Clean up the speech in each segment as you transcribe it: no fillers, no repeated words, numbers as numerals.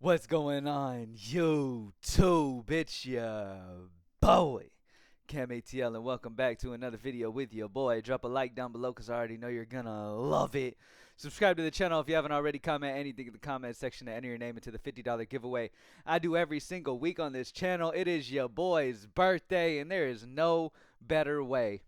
What's going on, YouTube? It's your boy, Cam ATL, and welcome back to another video with your boy. Drop a like down below because I already know you're gonna love it. Subscribe to the channel if you haven't already. Comment anything in the comment section to enter your name into the $50 giveaway I do every single week on this channel. It is your boy's birthday, and there is no better way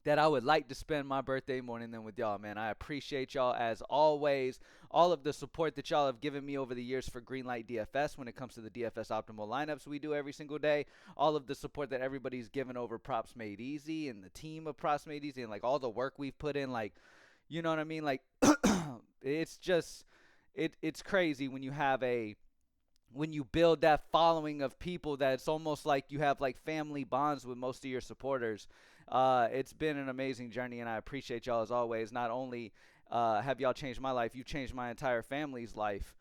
that I would like to spend my birthday morning than with y'all, man. I appreciate y'all as always. All of the support that y'all have given me over the years for Greenlight DFS when it comes to the DFS optimal lineups we do every single day. All of the support that everybody's given over Props Made Easy and the team of Props Made Easy and like all the work we've put in, like, you know what I mean? Like it's just it's crazy when you have a when you build that following of people that it's almost like you have like family bonds with most of your supporters. It's been an amazing journey, and I appreciate y'all as always. Not only have y'all changed my life, you've changed my entire family's life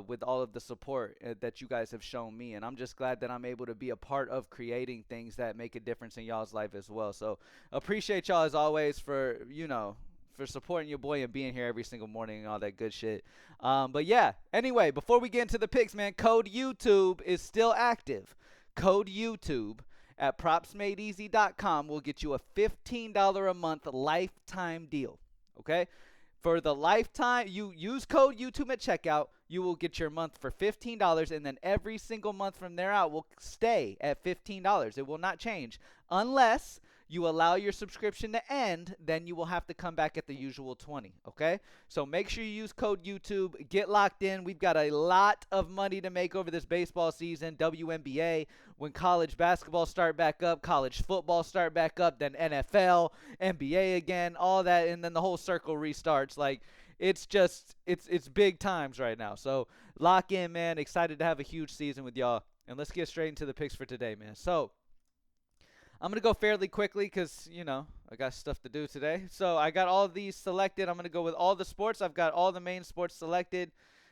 with all of the support that you guys have shown me. And I'm just glad that I'm able to be a part of creating things that make a difference in y'all's life as well. So appreciate y'all as always for, for supporting your boy and being here every single morning and all that good shit. But yeah, anyway, before we get into the picks, man, code YouTube is still active. Code YouTube at propsmadeeasy.com will get you a $15 a month lifetime deal. Okay? For the lifetime, you use code YouTube at checkout, you will get your month for $15, and then every single month from there out will stay at $15. It will not change unless you allow your subscription to end. Then you will have to come back at the usual 20. Okay, so make sure you use code YouTube. Get locked in. We've got a lot of money to make over this baseball season. WNBA, when college basketball start back up, college football start back up, then NFL, NBA again, all that, and then the whole circle restarts. Like, it's just it's big times right now. So lock in, man. Excited to have a huge season with y'all. And let's get straight into the picks for today, man. So I'm going to go fairly quickly because, I got stuff to do today. So I got all of these selected. I'm going to go with all the sports. I've got all the main sports selected.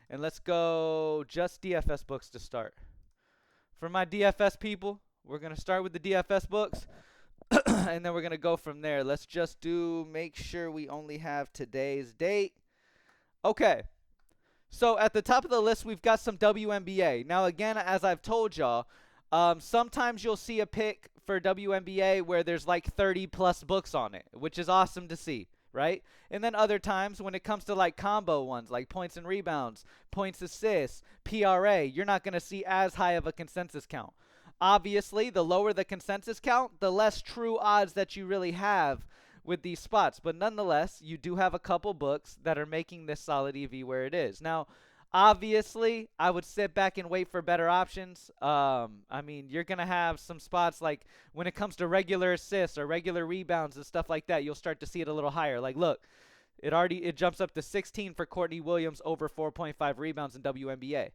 And let's go just DFS books to start. For my DFS people, we're going to start with the DFS books. And then we're going to go from there. Let's just make sure we only have today's date. Okay. So at the top of the list, we've got some WNBA. Now, again, as I've told y'all, sometimes you'll see a pick for WNBA where there's like 30 plus books on it, which is awesome to see, right? And then other times when it comes to like combo ones, like points and rebounds, points assists, PRA, you're not going to see as high of a consensus count. Obviously, the lower the consensus count, the less true odds that you really have with these spots. But nonetheless, you do have a couple books that are making this solid EV where it is. Now, obviously, I would sit back and wait for better options. I mean, you're going to have some spots like when it comes to regular assists or regular rebounds and stuff like that, you'll start to see it a little higher. Like, look, it jumps up to 16 for Courtney Williams over 4.5 rebounds in WNBA.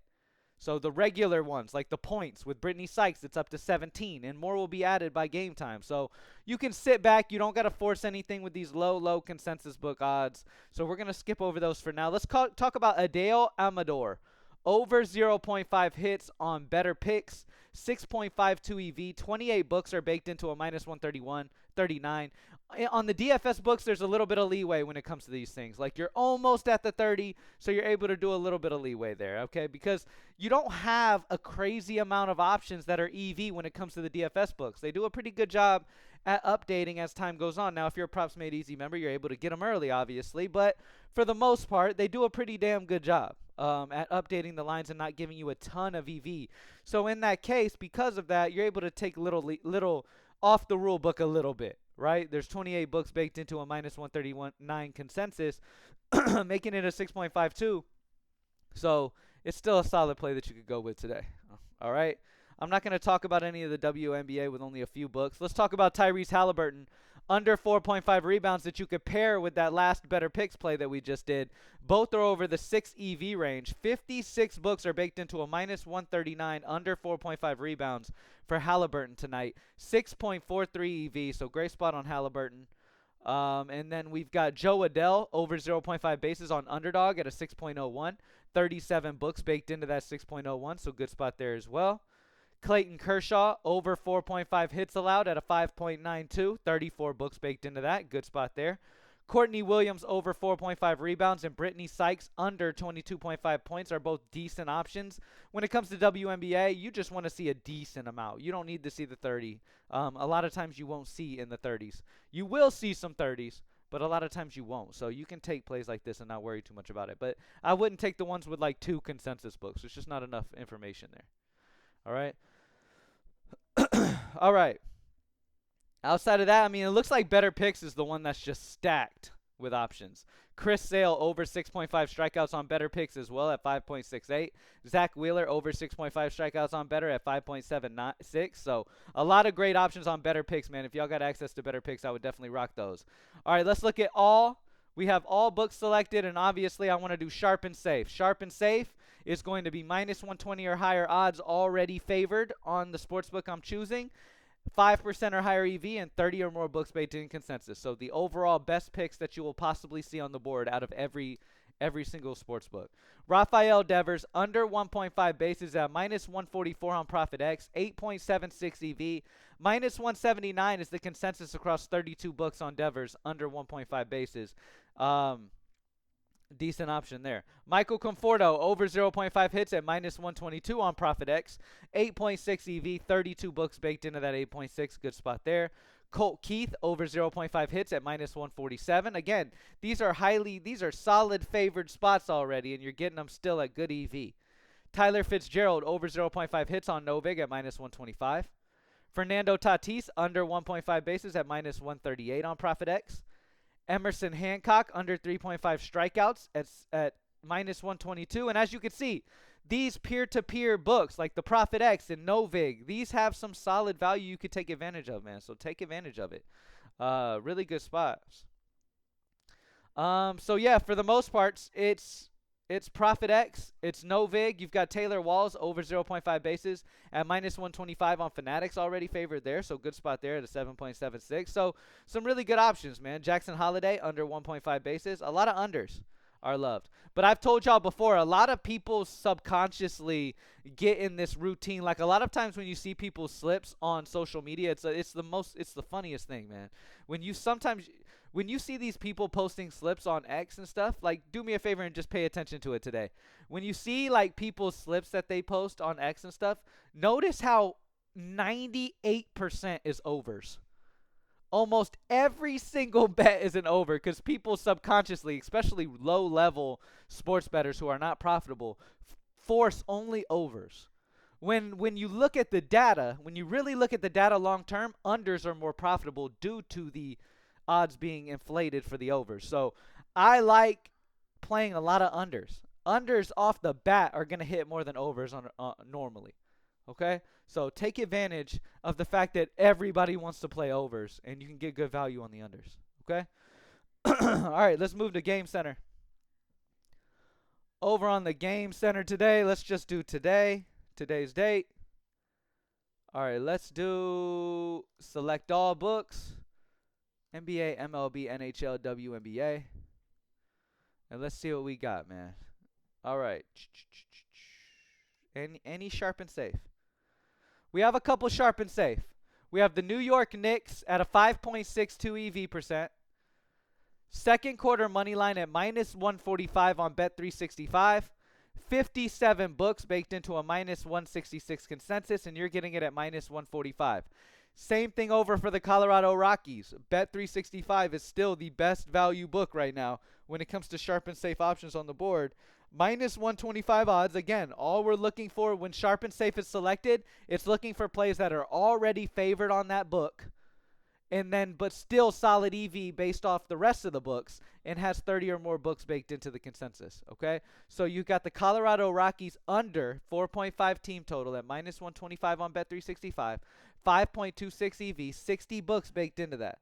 So the regular ones, like the points with Brittany Sykes, it's up to 17, and more will be added by game time. So you can sit back. You don't got to force anything with these low consensus book odds. So we're going to skip over those for now. Let's talk about Adele Amador. Over 0.5 hits on Betr 6.52 EV. 28 books are baked into a minus 131, 39. On the DFS books, there's a little bit of leeway when it comes to these things. Like, you're almost at the 30, so you're able to do a little bit of leeway there, okay? Because you don't have a crazy amount of options that are EV when it comes to the DFS books. They do a pretty good job at updating as time goes on. Now, if you're a Props Made Easy member, you're able to get them early, obviously. But for the most part, they do a pretty damn good job at updating the lines and not giving you a ton of EV. So in that case, because of that, you're able to take little off the rule book a little bit, right? There's 28 books baked into a minus 131.9 consensus, making it a 6.52. So it's still a solid play that you could go with today. All right. I'm not going to talk about any of the WNBA with only a few books. Let's talk about Tyrese Halliburton. Under 4.5 rebounds that you could pair with that last Better Picks play that we just did. Both are over the 6 EV range. 56 books are baked into a minus 139 under 4.5 rebounds for Halliburton tonight. 6.43 EV, so great spot on Halliburton. And then we've got Joe Adele over 0.5 bases on Underdog at a 6.01. 37 books baked into that 6.01, so good spot there as well. Clayton Kershaw over 4.5 hits allowed at a 5.92. 34 books baked into that. Good spot there. Courtney Williams over 4.5 rebounds and Brittany Sykes under 22.5 points are both decent options. When it comes to WNBA, you just want to see a decent amount. You don't need to see the 30. A lot of times you won't see in the 30s. You will see some 30s, but a lot of times you won't. So you can take plays like this and not worry too much about it. But I wouldn't take the ones with like 2 consensus books. There's just not enough information there. All right. All right. Outside of that, I mean, it looks like Better Picks is the one that's just stacked with options. Chris Sale over 6.5 strikeouts on Better Picks as well at 5.68. Zach Wheeler over 6.5 strikeouts on Better at 5.76. So a lot of great options on Better Picks, man. If y'all got access to Better Picks, I would definitely rock those. All right, let's look at all. We have all books selected, and obviously I want to do Sharp and Safe. Sharp and Safe is going to be minus 120 or higher odds already favored on the sportsbook I'm choosing. 5% or higher EV and 30 or more books baked in consensus. So the overall best picks that you will possibly see on the board out of every single sports book. Rafael Devers under 1.5 bases at minus 144 on ProfitX, 8.76 EV. Minus 179 is the consensus across 32 books on Devers under 1.5 bases. Decent option there. Michael Conforto over 0.5 hits at minus 122 on ProfitX. 8.6 EV, 32 books baked into that 8.6. Good spot there. Colt Keith over 0.5 hits at minus 147. Again, these are solid favored spots already, and you're getting them still at good EV. Tyler Fitzgerald over 0.5 hits on Novig at minus 125. Fernando Tatis under 1.5 bases at minus 138 on ProfitX. Emerson Hancock under 3.5 strikeouts at minus 122. And as you can see, these peer-to-peer books like the ProfitX and Novig, these have some solid value you could take advantage of, man. So take advantage of it. Really good spots. So yeah, for the most part, it's ProfitX, it's Novig. You've got Taylor Walls over 0.5 bases at minus 125 on Fanatics already favored there. So good spot there at a 7.76. So some really good options, man. Jackson Holiday under 1.5 bases. A lot of unders are loved. But I've told y'all before, a lot of people subconsciously get in this routine. Like a lot of times when you see people's slips on social media, it's the funniest thing, man. When you see these people posting slips on X and stuff, like do me a favor and just pay attention to it today. When you see like people's slips that they post on X and stuff, notice how 98% is overs. Almost every single bet is an over because people subconsciously, especially low-level sports bettors who are not profitable, force only overs. When you look at the data, when you really look at the data long-term, unders are more profitable due to the odds being inflated for the overs. So I like playing a lot of unders. Unders off the bat are going to hit more than overs normally. Okay? So take advantage of the fact that everybody wants to play overs, and you can get good value on the unders. Okay? All right, let's move to Game Center. Over on the Game Center today, let's just do today's date. All right, let's do select all books. NBA, MLB, NHL, WNBA. And let's see what we got, man. All right. Any sharp and safe? We have a couple sharp and safe. We have the New York Knicks at a 5.62 EV percent. Second quarter money line at minus 145 on Bet365. 57 books baked into a minus 166 consensus, and you're getting it at minus 145. Same thing over for the Colorado Rockies. Bet365 is still the best value book right now when it comes to sharp and safe options on the board. Minus 125 odds. Again, all we're looking for when sharp and safe is selected, it's looking for plays that are already favored on that book, but still solid EV based off the rest of the books, and has 30 or more books baked into the consensus. Okay, so you got the Colorado Rockies under 4.5 team total at minus 125 on Bet365. 5.26 EV, 60 books baked into that.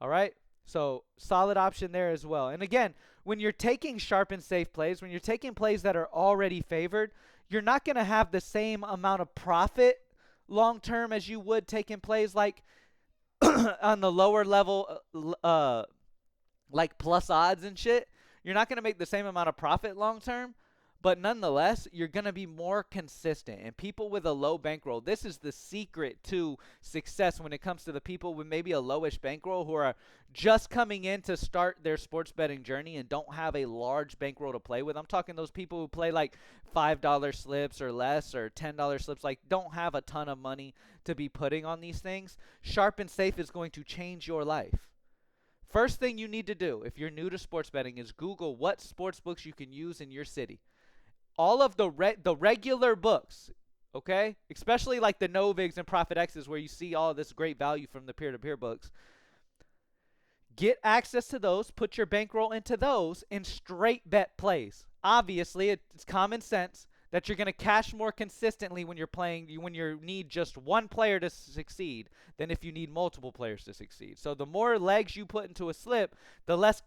All right? So solid option there as well. And again, when you're taking sharp and safe plays, when you're taking plays that are already favored, you're not going to have the same amount of profit long term as you would taking plays like on the lower level, like plus odds and shit. You're not going to make the same amount of profit long term. But nonetheless, you're going to be more consistent. And people with a low bankroll, this is the secret to success when it comes to the people with maybe a lowish bankroll who are just coming in to start their sports betting journey and don't have a large bankroll to play with. I'm talking those people who play like $5 slips or less, or $10 slips, like don't have a ton of money to be putting on these things. Sharp and Safe is going to change your life. First thing you need to do if you're new to sports betting is Google what sports books you can use in your city. All of the regular books, okay, especially like the Novigs and ProfitX's where you see all this great value from the peer-to-peer books. Get access to those, put your bankroll into those, and straight bet plays. Obviously, it's common sense that you're going to cash more consistently when you're playing, when you need just one player to succeed than if you need multiple players to succeed. So the more legs you put into a slip, the less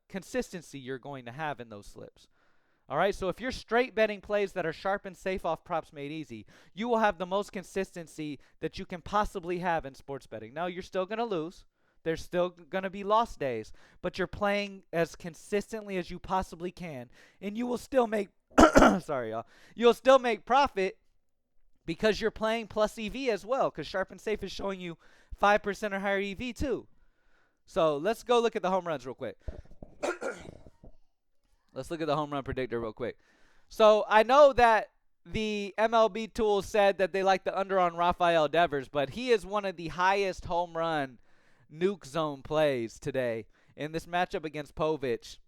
consistency you're going to have in those slips. All right, so if you're straight betting plays that are sharp and safe off props made easy, you will have the most consistency that you can possibly have in sports betting. Now, you're still going to lose. There's still going to be lost days, but you're playing as consistently as you possibly can, and you will still make sorry, y'all. You'll still make profit because you're playing plus EV as well, because Sharp and Safe is showing you 5% or higher EV too. So let's go look at the home runs real quick. Let's look at the home run predictor real quick. So I know that the MLB tool said that they like the under on Rafael Devers, but he is one of the highest home run nuke zone plays today in this matchup against Povich.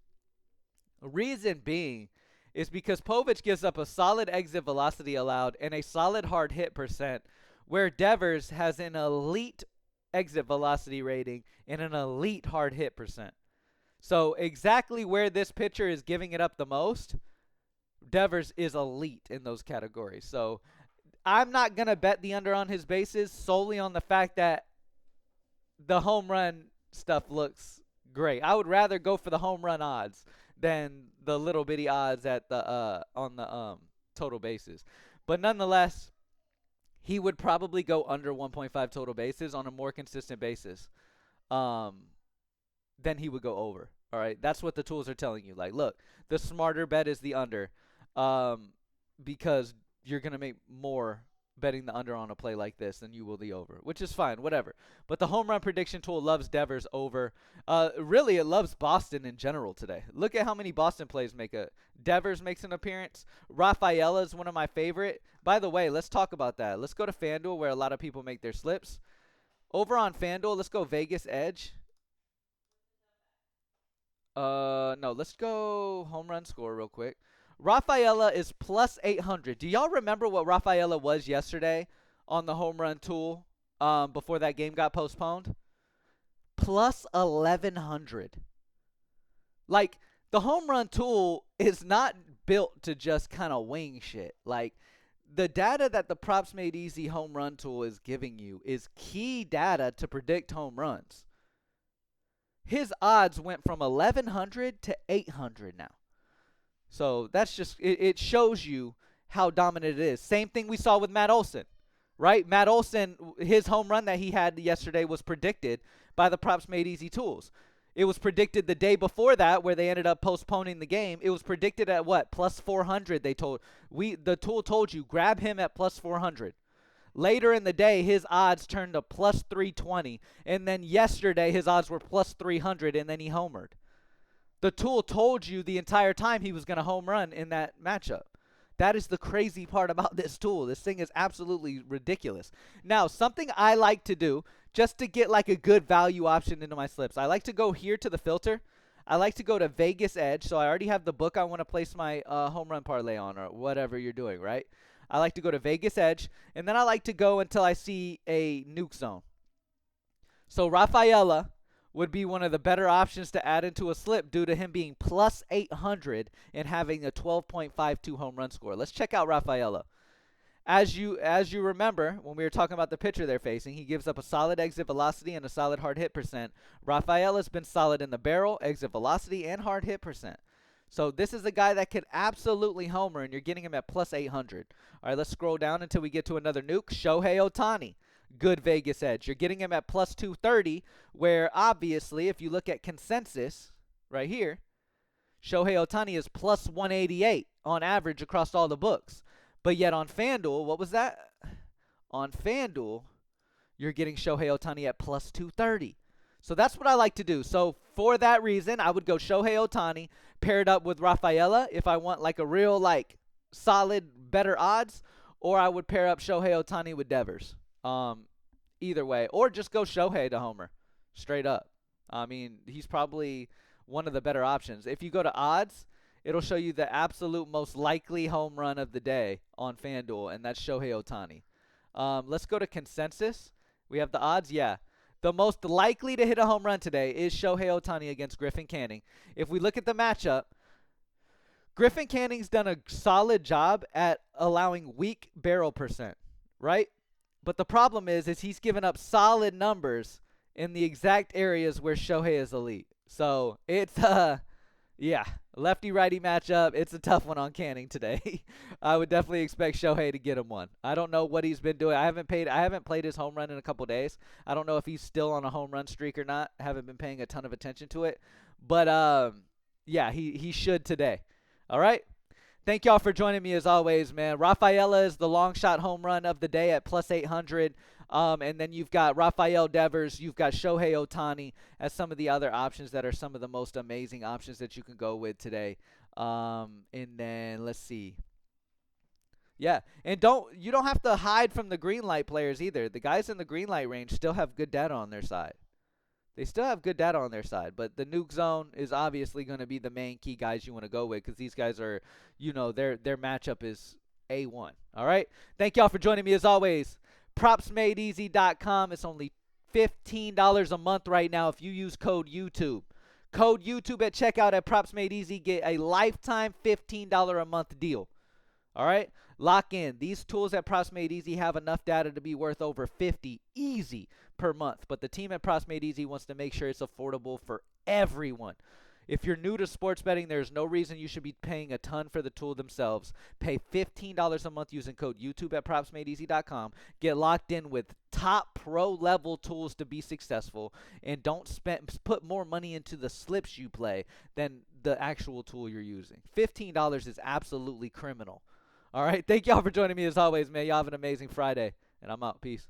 Reason being is because Povich gives up a solid exit velocity allowed and a solid hard hit percent, where Devers has an elite exit velocity rating and an elite hard hit percent. So exactly where this pitcher is giving it up the most, Devers is elite in those categories. So I'm not going to bet the under on his bases solely on the fact that the home run stuff looks great. I would rather go for the home run odds than the little bitty odds at the on the total bases. But nonetheless, he would probably go under 1.5 total bases on a more consistent basis. Then he would go over. All right, that's what the tools are telling you. Like, look, the smarter bet is the under, because you're gonna make more betting the under on a play like this than you will the over, which is fine, whatever. But the home run prediction tool loves Devers over. Really, it loves Boston in general today. Look at how many Boston plays make a. Devers makes an appearance. Rafaela is one of my favorite. By the way, let's talk about that. Let's go to FanDuel where a lot of people make their slips. Over on FanDuel, let's go Vegas Edge. No, let's go home run score real quick. Rafaela is plus 800. Do y'all remember what Rafaela was yesterday on the home run tool before that game got postponed? Plus 1100. Like, the home run tool is not built to just kind of wing shit. Like, the data that the Props Made Easy home run tool is giving you is key data to predict home runs. His odds went from 1100 to 800 now. So that's just, it shows you how dominant it is. Same thing we saw with Matt Olson, right? Matt Olson, his home run that he had yesterday was predicted by the Props Made Easy tools. It was predicted the day before that, where they ended up postponing the game. It was predicted at what? Plus 400, they told. The tool told you, grab him at plus 400. Later in the day, his odds turned to plus 320. And then yesterday, his odds were plus 300, and then he homered. The tool told you the entire time he was going to home run in that matchup. That is the crazy part about this tool. This thing is absolutely ridiculous. Now, something I like to do, just to get like a good value option into my slips, I like to go here to the filter. I like to go to Vegas Edge. So I already have the book I want to place my home run parlay on, or whatever you're doing, right? I like to go to Vegas Edge, and then I like to go until I see a nuke zone. So Rafaela would be one of the better options to add into a slip due to him being plus 800 and having a 12.52 home run score. Let's check out Rafaela. As you remember, when we were talking about the pitcher they're facing, he gives up a solid exit velocity and a solid hard hit percent. Rafaela's been solid in the barrel, exit velocity, and hard hit percent. So this is a guy that could absolutely homer, and you're getting him at plus 800. All right, let's scroll down until we get to another nuke. Shohei Ohtani, good Vegas Edge. You're getting him at plus 230, where obviously if you look at consensus right here, Shohei Ohtani is plus 188 on average across all the books. But yet on FanDuel, what was that? On FanDuel, you're getting Shohei Ohtani at plus 230. So that's what I like to do. So for that reason, I would go Shohei Ohtani paired up with Rafaela if I want like a real like solid better odds, or I would pair up Shohei Ohtani with Devers. Either way, or just go Shohei to homer straight up. I mean, he's probably one of the better options. If you go to odds, it'll show you the absolute most likely home run of the day on FanDuel, and that's Shohei Ohtani. Let's go to consensus. We have the odds. Yeah. The most likely to hit a home run today is Shohei Ohtani against Griffin Canning. If we look at the matchup, Griffin Canning's done a solid job at allowing weak barrel percent, right? But the problem is he's given up solid numbers in the exact areas where Shohei is elite. So it's yeah, lefty-righty matchup. It's a tough one on Canning today. I would definitely expect Shohei to get him one. I don't know what he's been doing. I haven't played his home run in a couple days. I don't know if he's still on a home run streak or not. I haven't been paying a ton of attention to it. But yeah, he should today. All right. Thank y'all for joining me as always, man. Rafaela is the long shot home run of the day at plus 800. And then you've got Rafael Devers, you've got Shohei Ohtani as some of the other options that are some of the most amazing options that you can go with today. And then let's see. Yeah, and you don't have to hide from the green light players either. The guys in the green light range still have good data on their side. They still have good data on their side, but the nuke zone is obviously going to be the main key guys you want to go with because these guys are, their matchup is A1. All right? Thank y'all for joining me as always. PropsMadeEasy.com. It's only $15 a month right now if you use code YouTube. Code YouTube at checkout at PropsMadeEasy. Get a lifetime $15 a month deal. All right? Lock in. These tools at Props Made Easy have enough data to be worth over $50 easy per month. But the team at Props Made Easy wants to make sure it's affordable for everyone. If you're new to sports betting, there's no reason you should be paying a ton for the tool themselves. Pay $15 a month using code YouTube at PropsMadeEasy.com. Get locked in with top pro-level tools to be successful. And don't put more money into the slips you play than the actual tool you're using. $15 is absolutely criminal. All right, thank y'all for joining me as always, man. Y'all have an amazing Friday, and I'm out. Peace.